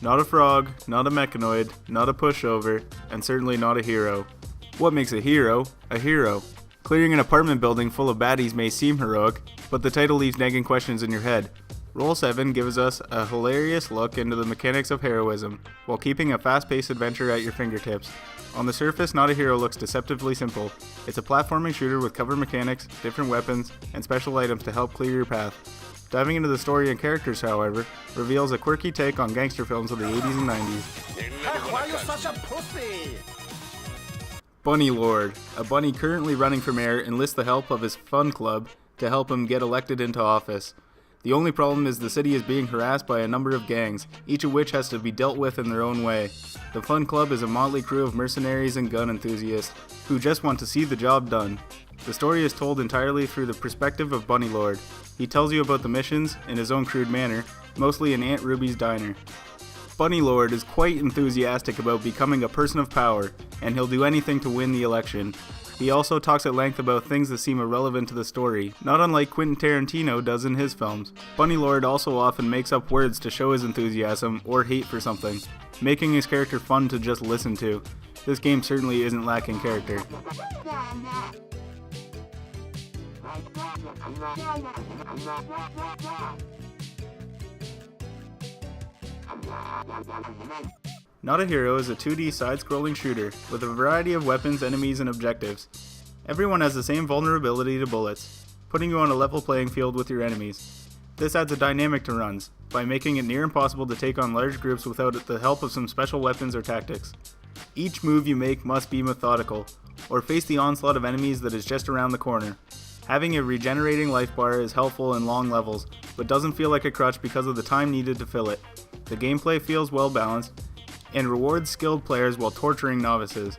Not a frog, not a mechanoid, not a pushover, and certainly not a hero. What makes a hero a hero? Clearing an apartment building full of baddies may seem heroic, but the title leaves nagging questions in your head. Roll 7 gives us a hilarious look into the mechanics of heroism, while keeping a fast-paced adventure at your fingertips. On the surface, Not a Hero looks deceptively simple. It's a platforming shooter with cover mechanics, different weapons, and special items to help clear your path. Diving into the story and characters, however, reveals a quirky take on gangster films of the 80s and 90s. Why are you such a pussy? Bunny Lord, a bunny currently running for mayor, enlists the help of his fun club to help him get elected into office. The only problem is the city is being harassed by a number of gangs, each of which has to be dealt with in their own way. The Fun Club is a motley crew of mercenaries and gun enthusiasts who just want to see the job done. The story is told entirely through the perspective of Bunny Lord. He tells you about the missions in his own crude manner, mostly in Aunt Ruby's diner. Bunny Lord is quite enthusiastic about becoming a person of power, and he'll do anything to win the election. He also talks at length about things that seem irrelevant to the story, not unlike Quentin Tarantino does in his films. Bunny Lord also often makes up words to show his enthusiasm or hate for something, making his character fun to just listen to. This game certainly isn't lacking character. Not a Hero is a 2D side-scrolling shooter with a variety of weapons, enemies, and objectives. Everyone has the same vulnerability to bullets, putting you on a level playing field with your enemies. This adds a dynamic to runs, by making it near impossible to take on large groups without the help of some special weapons or tactics. Each move you make must be methodical, or face the onslaught of enemies that is just around the corner. Having a regenerating life bar is helpful in long levels, but doesn't feel like a crutch because of the time needed to fill it. The gameplay feels well balanced, and rewards skilled players while torturing novices.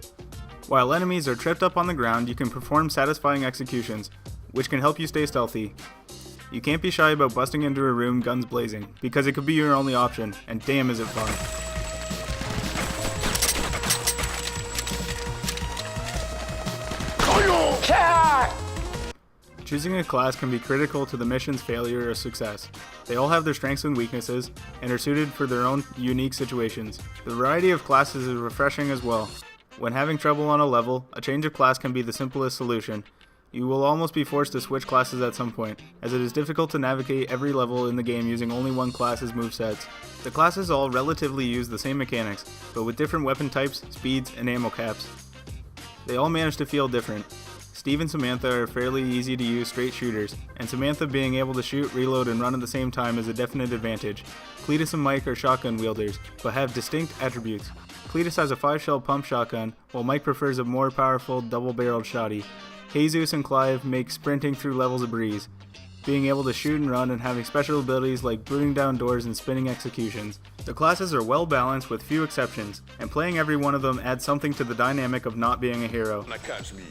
While enemies are tripped up on the ground, you can perform satisfying executions, which can help you stay stealthy. You can't be shy about busting into a room guns blazing, because it could be your only option, and damn is it fun. Choosing a class can be critical to the mission's failure or success. They all have their strengths and weaknesses, and are suited for their own unique situations. The variety of classes is refreshing as well. When having trouble on a level, a change of class can be the simplest solution. You will almost be forced to switch classes at some point, as it is difficult to navigate every level in the game using only one class's movesets. The classes all relatively use the same mechanics, but with different weapon types, speeds, and ammo caps. They all manage to feel different. Steve and Samantha are fairly easy to use straight shooters, and Samantha being able to shoot, reload, and run at the same time is a definite advantage. Cletus and Mike are shotgun wielders, but have distinct attributes. Cletus has a 5-shell pump shotgun, while Mike prefers a more powerful double-barreled shotty. Jesus and Clive make sprinting through levels a breeze, being able to shoot and run and having special abilities like booting down doors and spinning executions. The classes are well balanced with few exceptions, and playing every one of them adds something to the dynamic of not being a hero. Now catch me.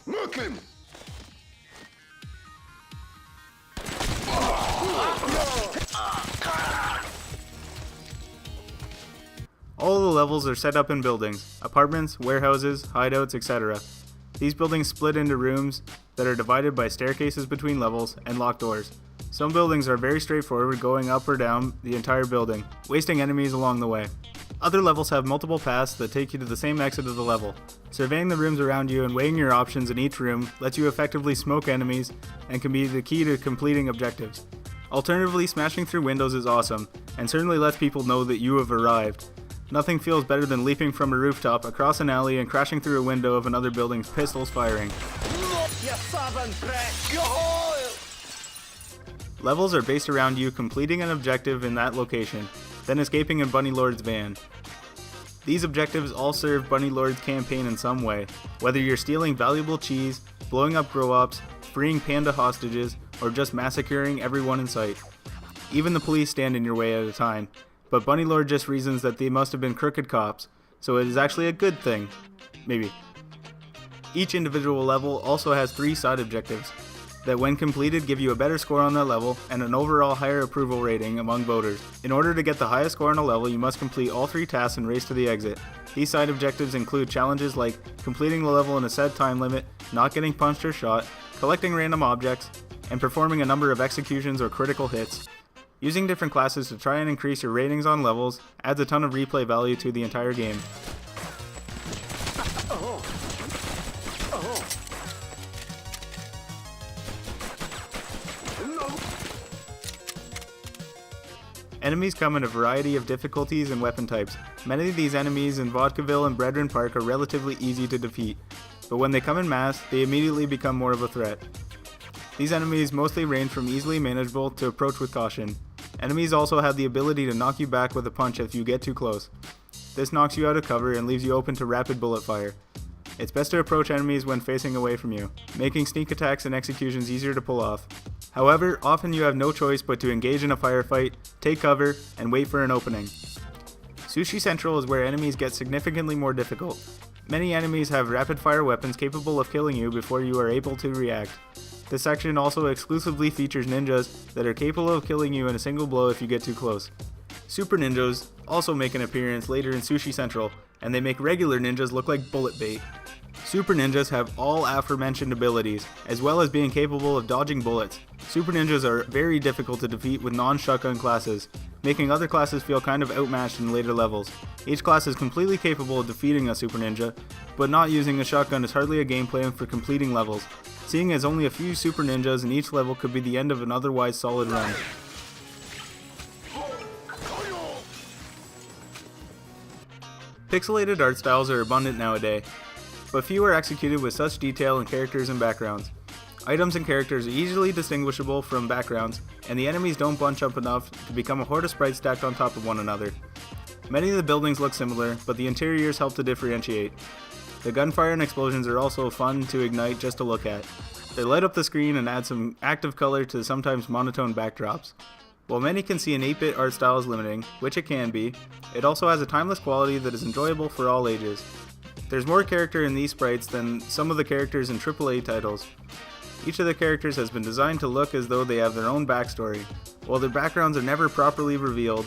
Look him! All of the levels are set up in buildings, apartments, warehouses, hideouts, etc. These buildings split into rooms that are divided by staircases between levels and locked doors. Some buildings are very straightforward, going up or down the entire building, wasting enemies along the way. Other levels have multiple paths that take you to the same exit of the level. Surveying the rooms around you and weighing your options in each room lets you effectively smoke enemies and can be the key to completing objectives. Alternatively, smashing through windows is awesome, and certainly lets people know that you have arrived. Nothing feels better than leaping from a rooftop across an alley and crashing through a window of another building's pistols firing. Levels are based around you completing an objective in that location, then escaping in Bunny Lord's van. These objectives all serve Bunny Lord's campaign in some way, whether you're stealing valuable cheese, blowing up grow-ops, freeing panda hostages, or just massacring everyone in sight. Even the police stand in your way at a time, but Bunny Lord just reasons that they must have been crooked cops, so it is actually a good thing. Maybe. Each individual level also has 3 side objectives that when completed give you a better score on that level and an overall higher approval rating among voters. In order to get the highest score on a level, you must complete all 3 tasks and race to the exit. These side objectives include challenges like completing the level in a set time limit, not getting punched or shot, collecting random objects, and performing a number of executions or critical hits. Using different classes to try and increase your ratings on levels adds a ton of replay value to the entire game. Enemies come in a variety of difficulties and weapon types. Many of these enemies in Vodkaville and Brethren Park are relatively easy to defeat, but when they come in mass, they immediately become more of a threat. These enemies mostly range from easily manageable to approach with caution. Enemies also have the ability to knock you back with a punch if you get too close. This knocks you out of cover and leaves you open to rapid bullet fire. It's best to approach enemies when facing away from you, making sneak attacks and executions easier to pull off. However, often you have no choice but to engage in a firefight, take cover, and wait for an opening. Sushi Central is where enemies get significantly more difficult. Many enemies have rapid-fire weapons capable of killing you before you are able to react. This section also exclusively features ninjas that are capable of killing you in a single blow if you get too close. Super ninjas also make an appearance later in Sushi Central, and they make regular ninjas look like bullet bait. Super ninjas have all aforementioned abilities, as well as being capable of dodging bullets. Super ninjas are very difficult to defeat with non-shotgun classes, making other classes feel kind of outmatched in later levels. Each class is completely capable of defeating a super ninja, but not using a shotgun is hardly a game plan for completing levels, seeing as only a few super ninjas in each level could be the end of an otherwise solid run. Pixelated art styles are abundant nowadays, but few are executed with such detail in characters and backgrounds. Items and characters are easily distinguishable from backgrounds, and the enemies don't bunch up enough to become a horde of sprites stacked on top of one another. Many of the buildings look similar, but the interiors help to differentiate. The gunfire and explosions are also fun to ignite just to look at. They light up the screen and add some active color to sometimes monotone backdrops. While many can see an 8-bit art style is limiting, which it can be, it also has a timeless quality that is enjoyable for all ages. There's more character in these sprites than some of the characters in AAA titles. Each of the characters has been designed to look as though they have their own backstory. While their backgrounds are never properly revealed,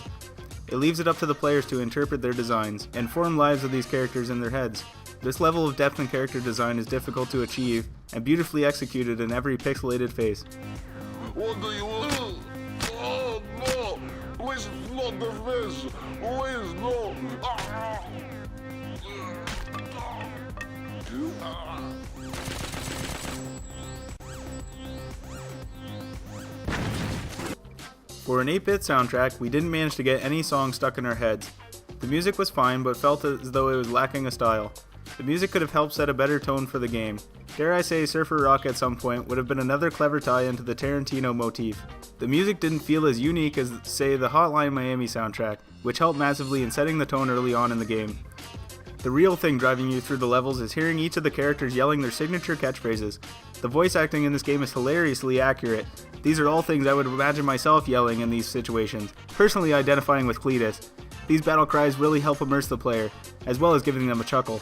it leaves it up to the players to interpret their designs and form lives of these characters in their heads. This level of depth in character design is difficult to achieve and beautifully executed in every pixelated face. What do you want? Oh no! Please not the fish! Please no! For an 8-bit soundtrack, we didn't manage to get any songs stuck in our heads. The music was fine, but felt as though it was lacking a style. The music could have helped set a better tone for the game. Dare I say Surfer Rock at some point would have been another clever tie-in to the Tarantino motif. The music didn't feel as unique as, say, the Hotline Miami soundtrack, which helped massively in setting the tone early on in the game. The real thing driving you through the levels is hearing each of the characters yelling their signature catchphrases. The voice acting in this game is hilariously accurate. These are all things I would imagine myself yelling in these situations, personally identifying with Cletus. These battle cries really help immerse the player, as well as giving them a chuckle.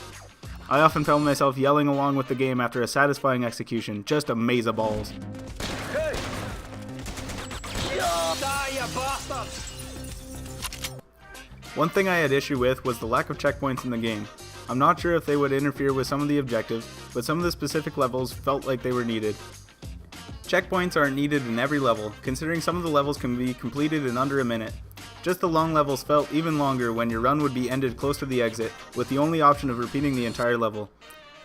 I often found myself yelling along with the game after a satisfying execution, just a maze of balls. Hey! Die, you bastards! One thing I had issue with was the lack of checkpoints in the game. I'm not sure if they would interfere with some of the objectives, but some of the specific levels felt like they were needed. Checkpoints aren't needed in every level, considering some of the levels can be completed in under a minute. Just the long levels felt even longer when your run would be ended close to the exit, with the only option of repeating the entire level.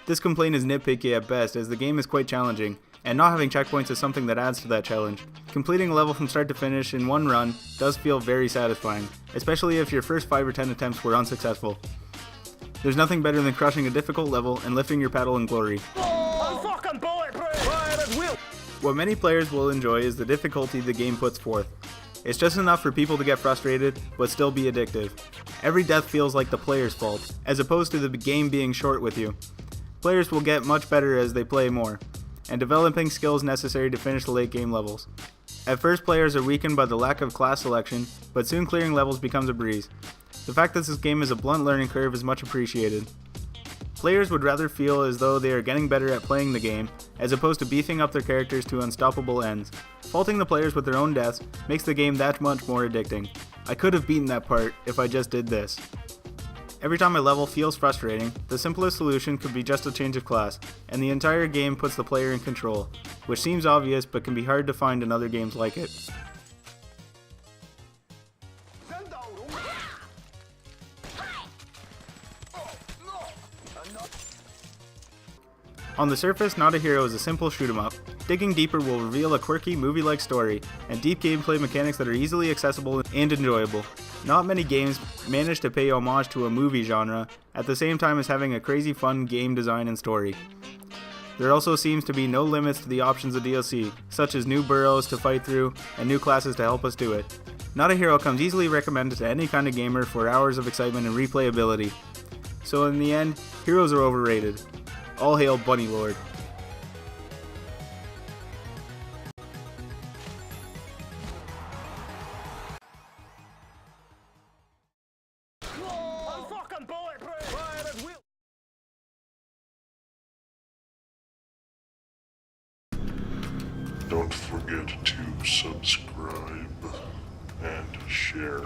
This complaint is nitpicky at best, as the game is quite challenging, and not having checkpoints is something that adds to that challenge. Completing a level from start to finish in one run does feel very satisfying, especially if your first 5 or 10 attempts were unsuccessful. There's nothing better than crushing a difficult level and lifting your paddle in glory. I'm fucking bulletproof! Fire at will! What many players will enjoy is the difficulty the game puts forth. It's just enough for people to get frustrated, but still be addictive. Every death feels like the player's fault, as opposed to the game being short with you. Players will get much better as they play more, and developing skills necessary to finish the late game levels. At first, players are weakened by the lack of class selection, but soon clearing levels becomes a breeze. The fact that this game is a blunt learning curve is much appreciated. Players would rather feel as though they are getting better at playing the game, as opposed to beefing up their characters to unstoppable ends. Faulting the players with their own deaths makes the game that much more addicting. I could have beaten that part if I just did this. Every time a level feels frustrating, the simplest solution could be just a change of class, and the entire game puts the player in control, which seems obvious but can be hard to find in other games like it. On the surface, Not a Hero is a simple shoot 'em up. Digging deeper will reveal a quirky, movie-like story, and deep gameplay mechanics that are easily accessible and enjoyable. Not many games manage to pay homage to a movie genre, at the same time as having a crazy fun game design and story. There also seems to be no limits to the options of DLC, such as new burrows to fight through, and new classes to help us do it. Not a Hero comes easily recommended to any kind of gamer for hours of excitement and replayability. So in the end, heroes are overrated. All hail Bunny Lord. Don't forget to subscribe and share.